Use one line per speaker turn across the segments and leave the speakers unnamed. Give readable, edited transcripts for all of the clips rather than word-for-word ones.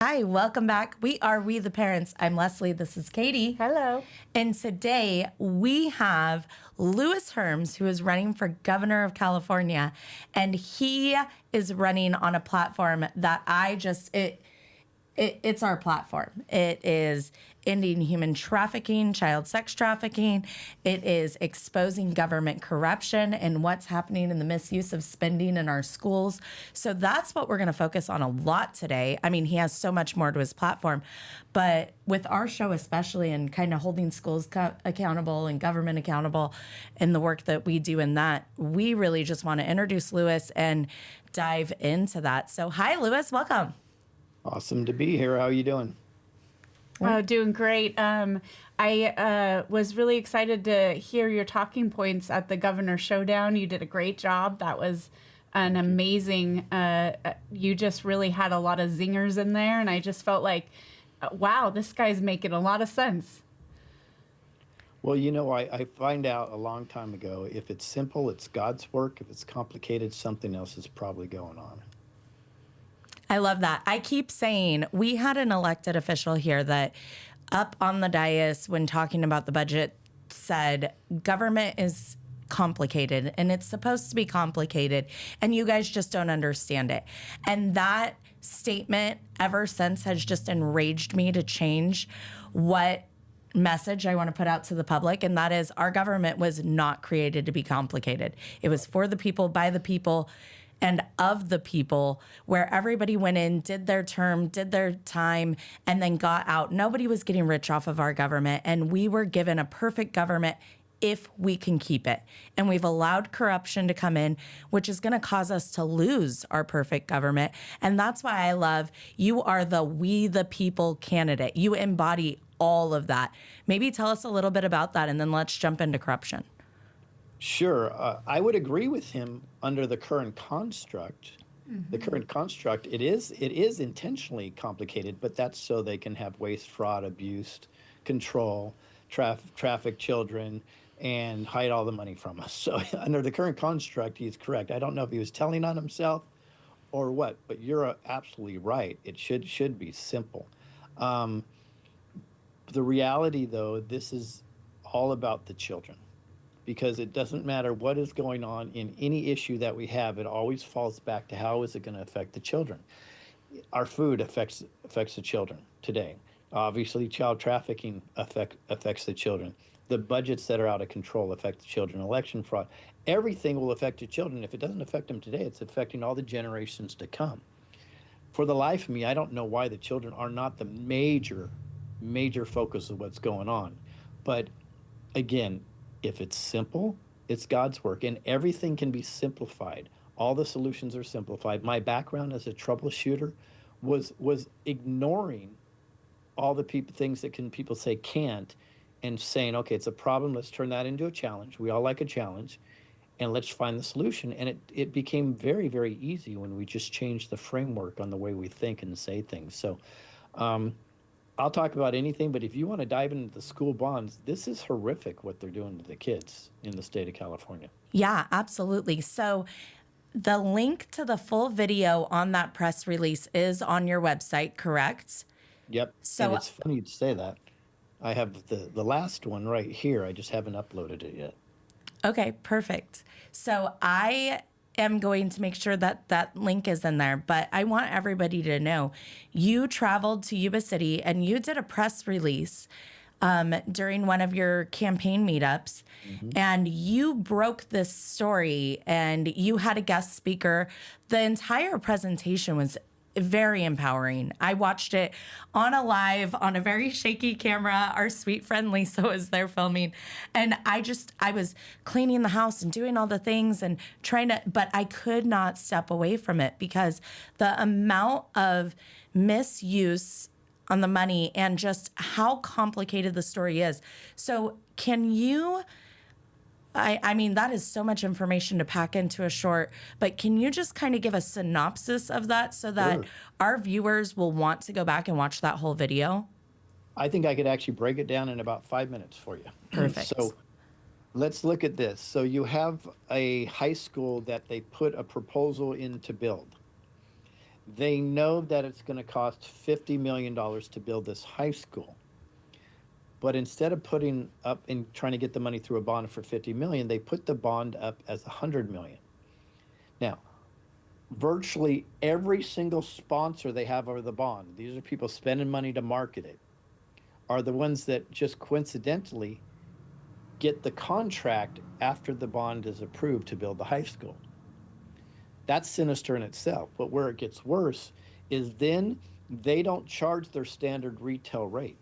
Hi, welcome back. We the Parents. I'm Leslie. This is Katie.
Hello.
And today we have Louis Herms, who is running for governor of California. And he is running on a platform that it's our platform. It is ending human trafficking, child sex trafficking. It is exposing government corruption and what's happening in the misuse of spending in our schools. So that's what we're going to focus on a lot today. I mean, he has so much more to his platform, but with our show especially, and kind of holding schools accountable and government accountable and the work that we do in that, we really just want to introduce Louis and dive into that. So hi, Louis, welcome.
Awesome to be here. How are you doing?
Oh, doing great. I was really excited to hear your talking points at the Governor Showdown. You did a great job. That was an amazing, you just really had a lot of zingers in there. And I just felt like, wow, this guy's making a lot of sense.
Well, you know, I find out a long time ago, if it's simple, it's God's work. If it's complicated, something else is probably going on.
I love that. I keep saying we had an elected official here that up on the dais when talking about the budget said government is complicated and it's supposed to be complicated and you guys just don't understand it. And that statement ever since has just enraged me to change what message I want to put out to the public, and that is our government was not created to be complicated. It was for the people, by the people, and of the people, where everybody went in, did their term, did their time, and then got out. Nobody was getting rich off of our government, and we were given a perfect government if we can keep it. And we've allowed corruption to come in, which is going to cause us to lose our perfect government. And that's why I love you are the we the people candidate. You embody all of that. Maybe tell us a little bit about that, and then let's jump into corruption.
Sure. I would agree with him under the current construct. Mm-hmm. The current construct, it is intentionally complicated, but that's so they can have waste, fraud, abuse, control, traffic children, and hide all the money from us. So under the current construct, he's correct. I don't know if he was telling on himself or what, but you're absolutely right. It should be simple. The reality, though, this is all about the children. Because it doesn't matter what is going on in any issue that we have, it always falls back to how is it going to affect the children. Our food affects the children today. Obviously, child trafficking affects the children. The budgets that are out of control affect the children. Election fraud, everything will affect the children. If it doesn't affect them today, it's affecting all the generations to come. For the life of me, I don't know why the children are not the major focus of what's going on. But again, if it's simple, it's God's work, and everything can be simplified. All the solutions are simplified. My background as a troubleshooter was ignoring all the things that people say can't, and saying, okay, it's a problem. Let's turn that into a challenge. We all like a challenge, and let's find the solution. And it became very, very easy when we just changed the framework on the way we think and say things. So, I'll talk about anything, but if you want to dive into the school bonds, this is horrific what they're doing to the kids in the state of California.
Yeah, absolutely. So the link to the full video on that press release is on your website, correct?
Yep. So and it's funny to say that. I have the last one right here. I just haven't uploaded it yet.
Okay, perfect. So I am going to make sure that that link is in there, but I want everybody to know you traveled to Yuba City and you did a press release during one of your campaign meetups, and you broke this story and you had a guest speaker. The entire presentation was very empowering. I watched it on a live on a very shaky camera. Our sweet friend Lisa was there filming. And I was cleaning the house and doing all the things and but I could not step away from it because the amount of misuse on the money and just how complicated the story is. So can you, I mean, that is so much information to pack into a short, but can you just kind of give a synopsis of that so that our viewers will want to go back and watch that whole video?
I think I could actually break it down in about 5 minutes for you.
Perfect.
So let's look at this. So you have a high school that they put a proposal in to build. They know that it's going to cost $50 million to build this high school. But instead of putting up and trying to get the money through a bond for 50 million, they put the bond up as 100 million. Now, virtually every single sponsor they have over the bond, these are people spending money to market it, are the ones that just coincidentally get the contract after the bond is approved to build the high school. That's sinister in itself. But where it gets worse is then they don't charge their standard retail rate.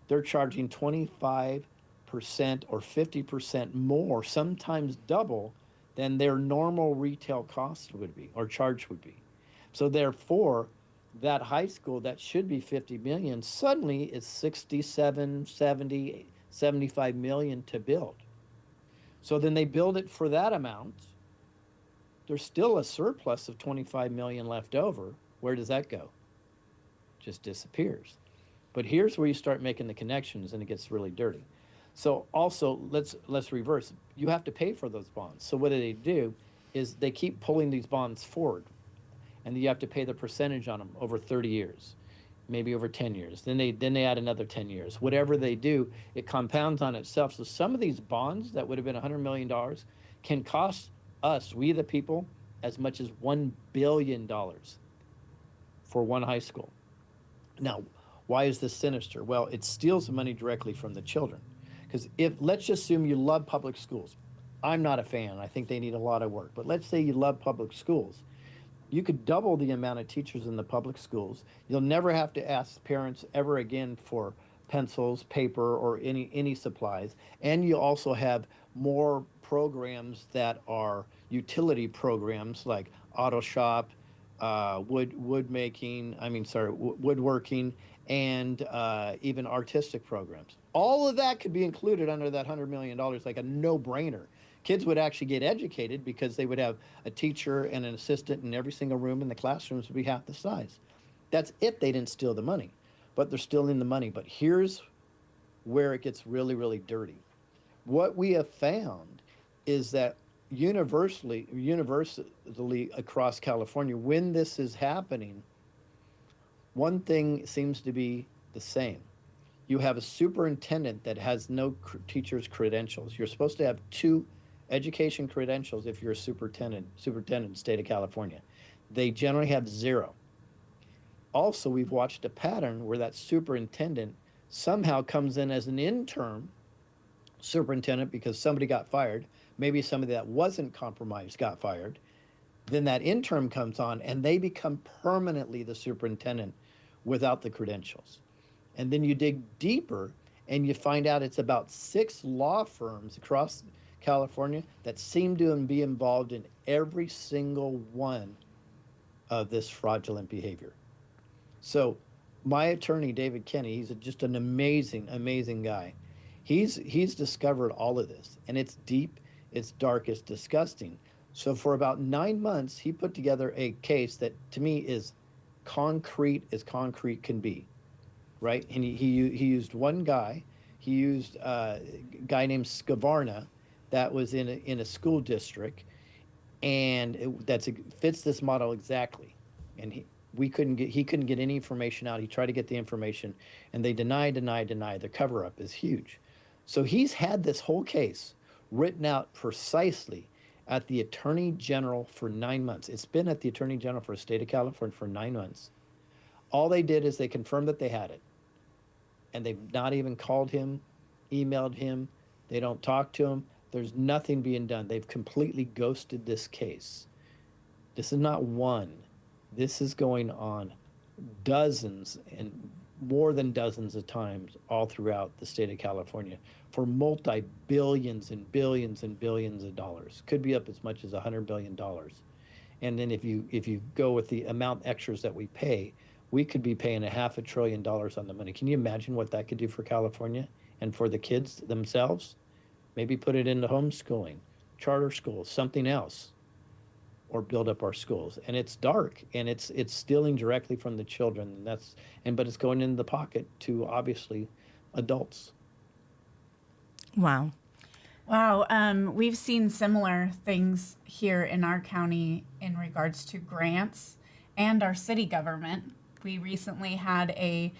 They're charging 25% or 50% more, sometimes double, than their normal retail cost would be or charge would be. So therefore, that high school that should be 50 million suddenly is 67, 70, 75 million to build. So then they build it for that amount. There's still a surplus of 25 million left over. Where does that go? Just disappears. But here's where you start making the connections and it gets really dirty. So also, let's reverse. You have to pay for those bonds. So what do? Is they keep pulling these bonds forward, and you have to pay the percentage on them over 30 years, maybe over 10 years. Then they add another 10 years. Whatever they do, it compounds on itself. So some of these bonds that would have been $100 million can cost us, we the people, as much as $1 billion for one high school. Now, why is this sinister? Well, it steals the money directly from the children. Because let's just assume you love public schools. I'm not a fan. I think they need a lot of work. But let's say you love public schools. You could double the amount of teachers in the public schools. You'll never have to ask parents ever again for pencils, paper, or any supplies. And you also have more programs that are utility programs like auto shop, woodworking, and even artistic programs. All of that could be included under that $100 million, like a no-brainer. Kids would actually get educated because they would have a teacher and an assistant in every single room, and the classrooms would be half the size. That's if they didn't steal the money, but they're stealing the money. But here's where it gets really, really dirty. What we have found is that universally across California, when this is happening, one thing seems to be the same. You have a superintendent that has no teacher's credentials. You're supposed to have 2 education credentials if you're a superintendent in the state of California. They generally have 0. Also, we've watched a pattern where that superintendent somehow comes in as an interim superintendent because somebody got fired. Maybe somebody that wasn't compromised got fired. Then that interim comes on and they become permanently the superintendent without the credentials. And then you dig deeper and you find out it's about 6 law firms across California that seem to be involved in every single one of this fraudulent behavior. So my attorney, David Kenny, he's just an amazing, amazing guy. He's discovered all of this, and it's deep, it's dark, it's disgusting. So for about 9 months, he put together a case that to me is concrete as concrete can be. Right, and he used one guy. He used a guy named Scavarna that was in a school district, and fits this model exactly. And he couldn't get any information out. He tried to get the information, and they denied. The cover-up is huge. So he's had this whole case written out precisely at the Attorney General for 9 months. It's been at the Attorney General for the state of California for 9 months. All they did is they confirmed that they had it. And they've not even called him, emailed him. They don't talk to him. There's nothing being done. They've completely ghosted this case. This is not one. This is going on dozens and more than dozens of times all throughout the state of California for multi-billions and billions and billions of dollars. Could be up as much as $100 billion. And then if you go with the amount extras that we pay, we could be paying $500 billion on the money. Can you imagine what that could do for California and for the kids themselves? Maybe put it into homeschooling, charter schools, something else, or build up our schools. And it's dark, and it's stealing directly from the children. But it's going in the pocket to obviously adults.
Wow.
Wow. We've seen similar things here in our county in regards to grants. and our city government. We recently had a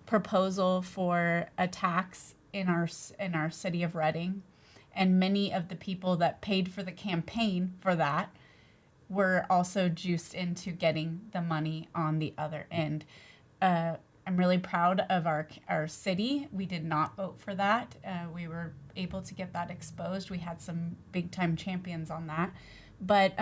proposal for a tax in our city of Reading, and many of the people that paid for the campaign for that were also juiced into getting the money on the other end. I'm really proud of our city. We did not vote for that. We were able to get that exposed. We had some big time champions on that. But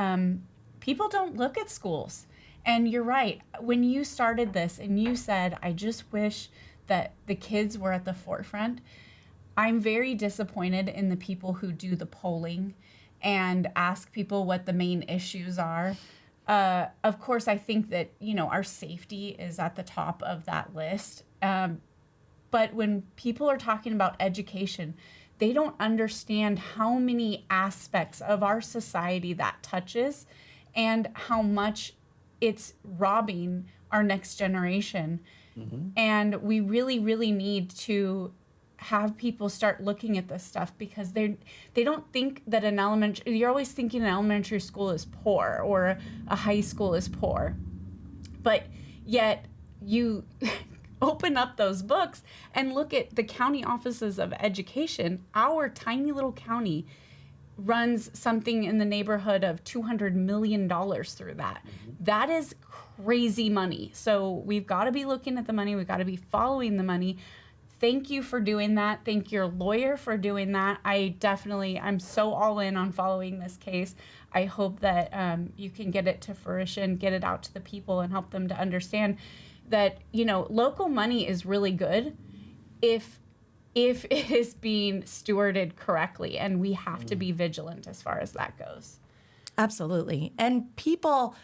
people don't look at schools. And you're right. When you started this and you said, I just wish that the kids were at the forefront, I'm very disappointed in the people who do the polling and ask people what the main issues are. Of course, I think that, our safety is at the top of that list. But when people are talking about education, they don't understand how many aspects of our society that touches and how much it's robbing our next generation. Mm-hmm. And we really, really need to have people start looking at this stuff, because they don't think that you're always thinking an elementary school is poor or a high school is poor. But yet you open up those books and look at the county offices of education. Our tiny little county runs something in the neighborhood of $200 million through that. Mm-hmm. That is crazy money. So we've got to be looking at the money. We've got to be following the money. Thank you for doing that. Thank your lawyer for doing that. I'm so all in on following this case. I hope that you can get it to fruition, get it out to the people, and help them to understand that, local money is really good if it is being stewarded correctly, and we have to be vigilant as far as that goes.
Absolutely. And people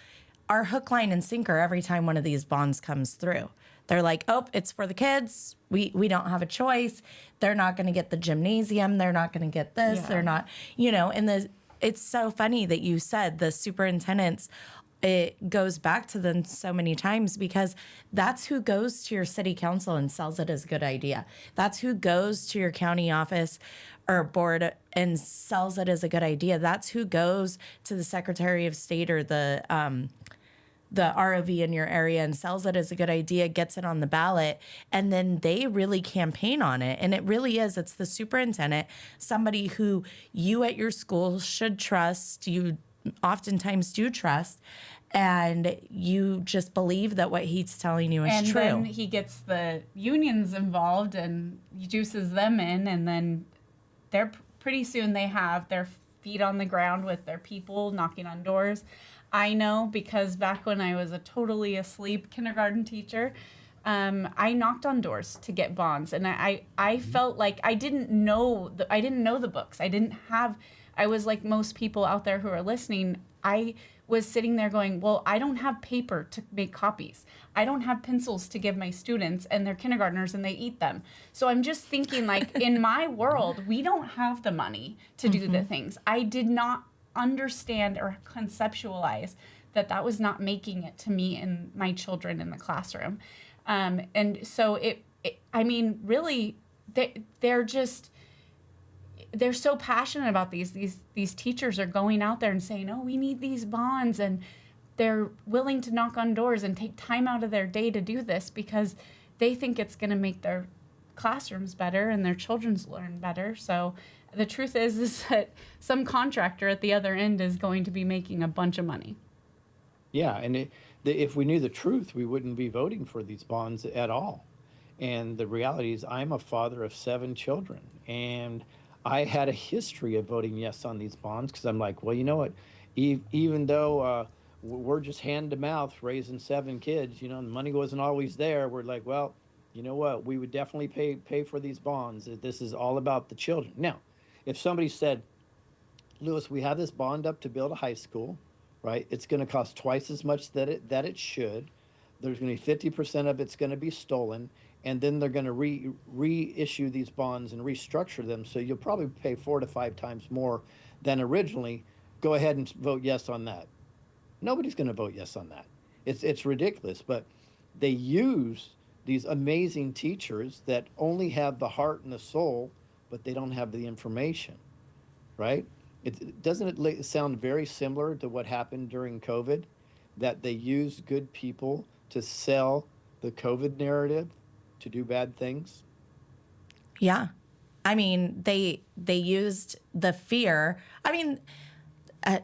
are hook, line, and sinker every time one of these bonds comes through. They're like, oh, it's for the kids. We don't have a choice. They're not going to get the gymnasium. They're not going to get this. Yeah. They're not, and it's so funny that you said the superintendents, it goes back to them so many times, because that's who goes to your city council and sells it as a good idea. That's who goes to your county office or board and sells it as a good idea. That's who goes to the Secretary of State or the ROV in your area and sells it as a good idea, gets it on the ballot, and then they really campaign on it. And it's the superintendent, somebody who you at your school should trust, you oftentimes do trust, and you just believe that what he's telling you is true.
And then he gets the unions involved and juices them in, and then pretty soon they have their feet on the ground with their people knocking on doors. I know, because back when I was a totally asleep kindergarten teacher, I knocked on doors to get bonds, and I felt like I didn't know the books. I was like most people out there who are listening. I was sitting there going, well, I don't have paper to make copies. I don't have pencils to give my students, and they're kindergartners and they eat them. So I'm just thinking, like, in my world, we don't have the money to do the things. I did not understand or conceptualize that was not making it to me and my children in the classroom. And so really, they're so passionate about these teachers are going out there and saying, oh, we need these bonds, and they're willing to knock on doors and take time out of their day to do this because they think it's going to make their classrooms better and their children's learn better. So the truth is that some contractor at the other end is going to be making a bunch of money.
Yeah, and if we knew the truth, we wouldn't be voting for these bonds at all. And the reality is, I'm a father of 7 children, and I had a history of voting yes on these bonds, because I'm like, well, you know what, even though we're just hand to mouth raising 7 kids, the money wasn't always there. We're like, well, you know what, we would definitely pay for these bonds. This is all about the children. Now, if somebody said, Lewis, we have this bond up to build a high school, right? It's going to cost twice as much that it should. There's going to be 50% of it's going to be stolen, and then they're going to reissue these bonds and restructure them, so you'll probably pay 4 to 5 times more than originally. Go ahead and vote yes on that. Nobody's going to vote yes on that. It's ridiculous, but they use these amazing teachers that only have the heart and the soul, but they don't have the information, right? Doesn't it sound very similar to what happened during COVID? that they use good people to sell the COVID narrative to do bad things?
Yeah. I mean, they used the fear. I mean, but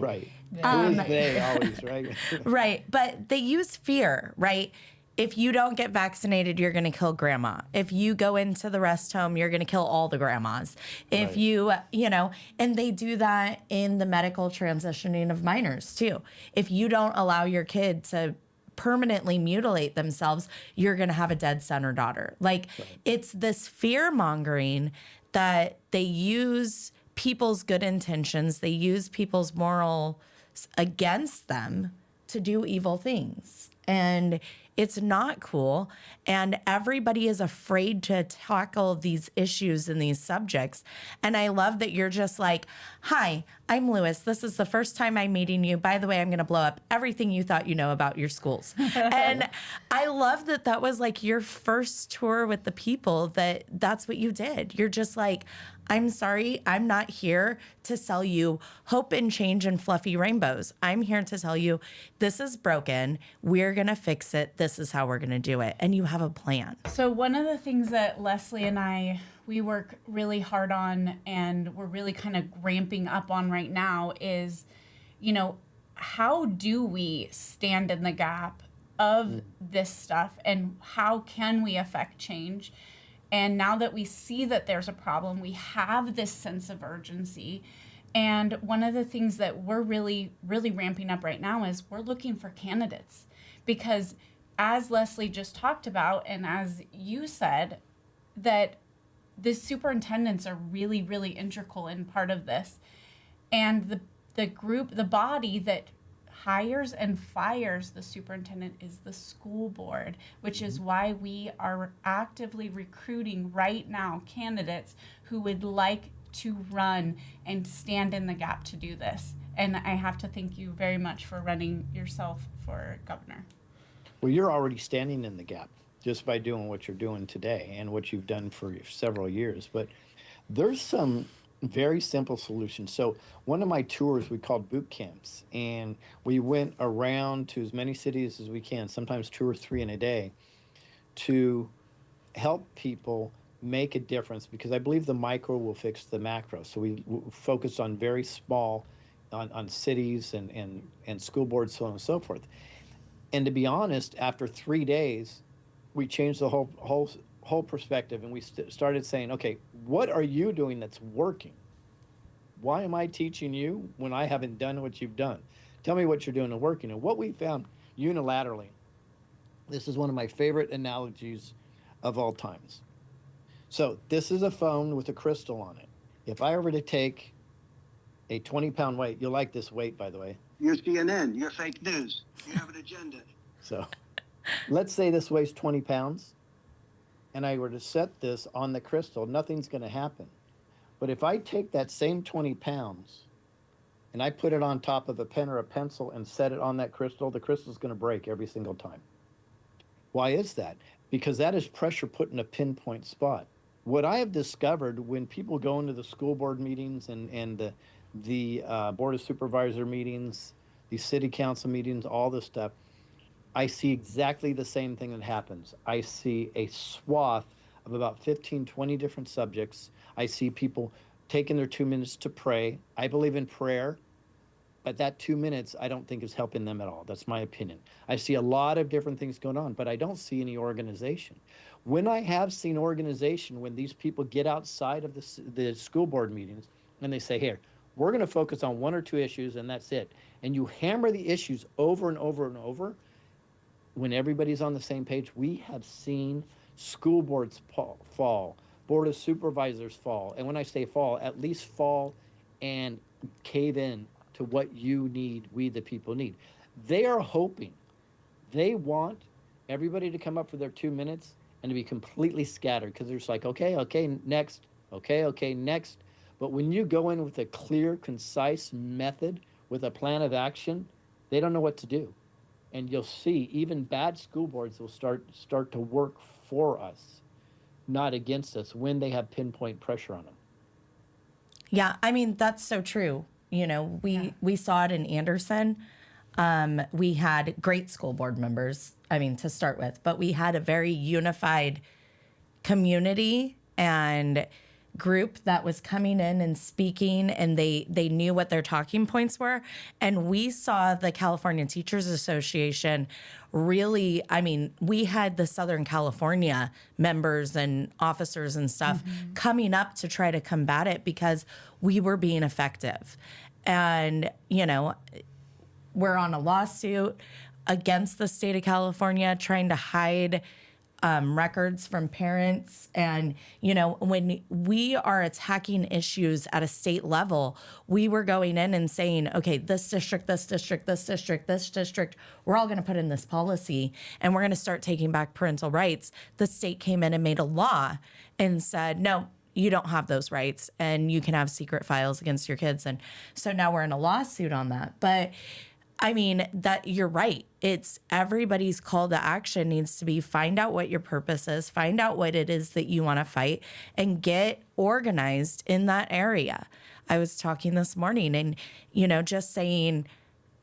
Right. Who
Um,
is they always, right?
right. But they use fear, right? If you don't get vaccinated, you're going to kill grandma. If you go into the rest home, you're going to kill all the grandmas. If
Right.
and they do that in the medical transitioning of minors too. If you don't allow your kid to permanently mutilate themselves, you're going to have a dead son or daughter. Like, it's this fear mongering that they use people's good intentions, they use people's morals against them to do evil things. And it's not cool. And everybody is afraid to tackle these issues and these subjects. And I love that you're just like, hi, I'm Lewis. This is the first time I'm meeting you. By the way, I'm going to blow up everything you thought you know about your schools. And I love that that was like your first tour with the people, that's what you did. You're just like, I'm sorry, I'm not here to sell you hope and change and fluffy rainbows. I'm here to tell you this is broken. We're going to fix it. This is how we're going to do it. And you have a plan.
So one of the things that Leslie and we work really hard on, and we're really kind of ramping up on right now, is, how do we stand in the gap of this stuff, and how can we affect change? And now that we see that there's a problem, we have this sense of urgency. And one of the things that we're really, really ramping up right now is we're looking for candidates. Because as Leslie just talked about, and as you said, that the superintendents are really, really integral in part of this. And the body that hires and fires the superintendent is the school board, which is why we are actively recruiting right now candidates who would like to run and stand in the gap to do this. And I have to thank you very much for running yourself for governor.
Well, you're already standing in the gap just by doing what you're doing today and what you've done for several years. But there's some very simple solutions. So one of my tours we called boot camps, and we went around to as many cities as we can, sometimes 2 or 3 in a day, to help people make a difference, because I believe the micro will fix the macro. So we focused on very small, on cities and school boards, so on and so forth. And to be honest, after 3 days, we changed the whole perspective, and we started saying, okay, what are you doing that's working? Why am I teaching you when I haven't done what you've done? Tell me what you're doing and working. And what we found unilaterally, this is one of my favorite analogies of all times. So this is a phone with a crystal on it. If I were to take a 20-pound weight, you'll like this weight, by the way.
You're CNN, you're fake news, you have an agenda.
So let's say this weighs 20 pounds, and I were to set this on the crystal, nothing's going to happen. But if I take that same 20 pounds and I put it on top of a pen or a pencil and set it on that crystal, the crystal's going to break every single time. Why is that? Because that is pressure put in a pinpoint spot. What I have discovered when people go into the school board meetings and the board of supervisor meetings, the city council meetings, all this stuff, I see exactly the same thing that happens. I see a swath of about 15, 20 different subjects. I see people taking their 2 minutes to pray. I believe in prayer, but that 2 minutes I don't think is helping them at all. That's my opinion. I see a lot of different things going on, but I don't see any organization. When I have seen organization, when these people get outside of the school board meetings and they say, here, we're going to focus on 1 or 2 issues and that's it. And you hammer the issues over and over and over, when everybody's on the same page, we have seen school boards fall, board of supervisors fall. And when I say fall, at least fall and cave in to what you need, we the people need. They are hoping, they want everybody to come up for their 2 minutes and to be completely scattered, because they're just like, okay, next, okay, next. But when you go in with a clear, concise method, with a plan of action, they don't know what to do. And you'll see even bad school boards will start to work for us, not against us, when they have pinpoint pressure on them.
Yeah, I mean, that's so true. we saw it in Anderson. We had great school board members, to start with, but we had a very unified community and group that was coming in and speaking, and they knew what their talking points were. And we saw the California Teachers Association really, we had the Southern California members and officers and stuff coming up to try to combat it because we were being effective. And, we're on a lawsuit against the state of California trying to hide records from parents. And, when we are attacking issues at a state level, we were going in and saying, okay, this district, this district, this district, this district, we're all going to put in this policy and we're going to start taking back parental rights. The state came in and made a law and said, no, you don't have those rights and you can have secret files against your kids. And so now we're in a lawsuit on that. But that you're right. It's everybody's call to action needs to be find out what your purpose is, find out what it is that you want to fight, and get organized in that area. I was talking this morning and, just saying,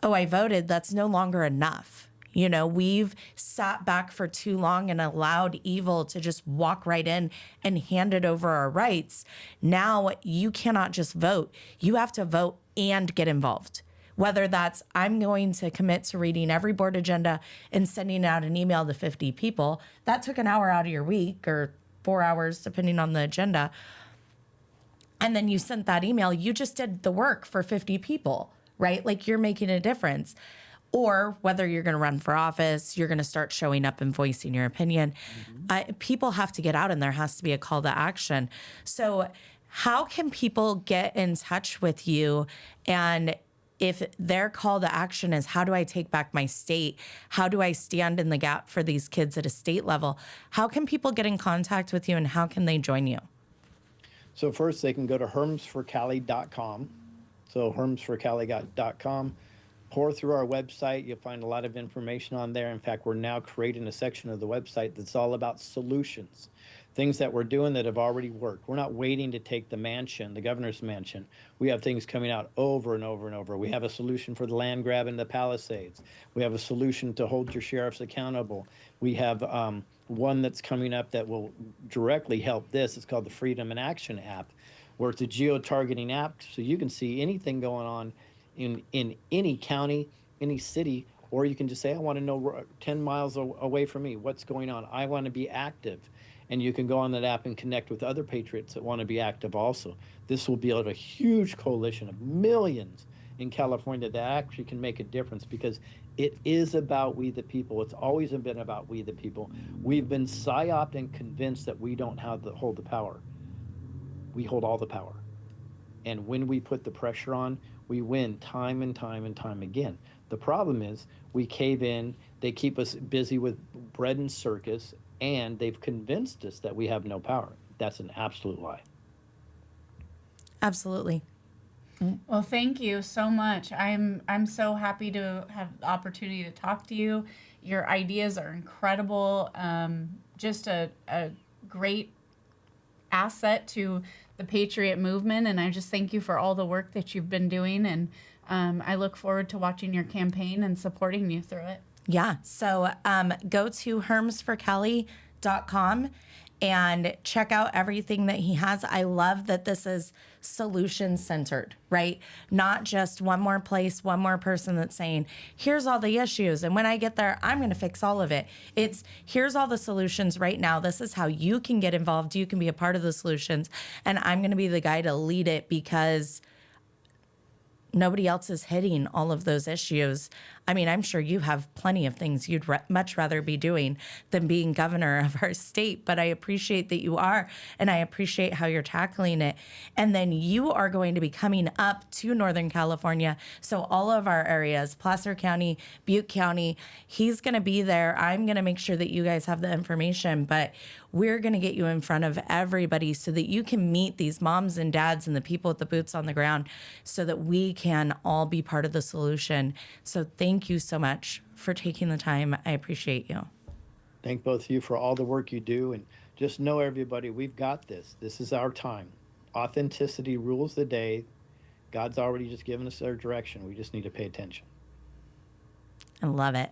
oh, I voted, that's no longer enough. We've sat back for too long and allowed evil to just walk right in and hand it over our rights. Now you cannot just vote. You have to vote and get involved. Whether that's I'm going to commit to reading every board agenda and sending out an email to 50 people. That took an hour out of your week or 4 hours, depending on the agenda. And then you sent that email. You just did the work for 50 people, right? Like you're making a difference. Or whether you're going to run for office, you're going to start showing up and voicing your opinion. People have to get out and there has to be a call to action. So how can people get in touch with you? And if their call to action is, how do I take back my state? How do I stand in the gap for these kids at a state level? How can people get in contact with you and how can they join you?
So first they can go to hermsforcali.com. So hermsforcali.com. Pour through our website. You'll find a lot of information on there. In fact, we're now creating a section of the website that's all about solutions. Things that we're doing that have already worked. We're not waiting to take the mansion, the governor's mansion. We have things coming out over and over and over. We have a solution for the land grab in the Palisades. We have a solution to hold your sheriffs accountable. We have one that's coming up that will directly help this. It's called the Freedom in Action app, where it's a geo-targeting app, so you can see anything going on in any county, any city, or you can just say, I want to know 10 miles away from me, what's going on. I want to be active. And you can go on that app and connect with other patriots that want to be active also. This will build a huge coalition of millions in California that actually can make a difference because it is about we the people. It's always been about we the people. We've been psyoped and convinced that we don't hold the power. We hold all the power. And when we put the pressure on, we win time and time and time again. The problem is we cave in, they keep us busy with bread and circus, and they've convinced us that we have no power. That's an absolute lie.
Absolutely.
Well, thank you so much. I'm so happy to have the opportunity to talk to you. Your ideas are incredible. Just a great asset to the Patriot movement, and I just thank you for all the work that you've been doing, and I look forward to watching your campaign and supporting you through it.
Yeah. So go to hermsforcali.com and check out everything that he has. I love that this is solution centered, right? Not just one more place, one more person that's saying, here's all the issues. And when I get there, I'm going to fix all of it. It's here's all the solutions right now. This is how you can get involved. You can be a part of the solutions. And I'm going to be the guy to lead it because nobody else is hitting all of those issues. I mean, I'm sure you have plenty of things you'd much rather be doing than being governor of our state, but I appreciate that you are, and I appreciate how you're tackling it. And then you are going to be coming up to Northern California. So all of our areas, Placer County, Butte County, he's going to be there. I'm going to make sure that you guys have the information, but we're going to get you in front of everybody so that you can meet these moms and dads and the people with the boots on the ground so that we can all be part of the solution. So thank you so much for taking the time. I appreciate you.
Thank both of you for all the work you do. And just know, everybody, we've got this. This is our time. Authenticity rules the day. God's already just given us our direction. We just need to pay attention.
I love it.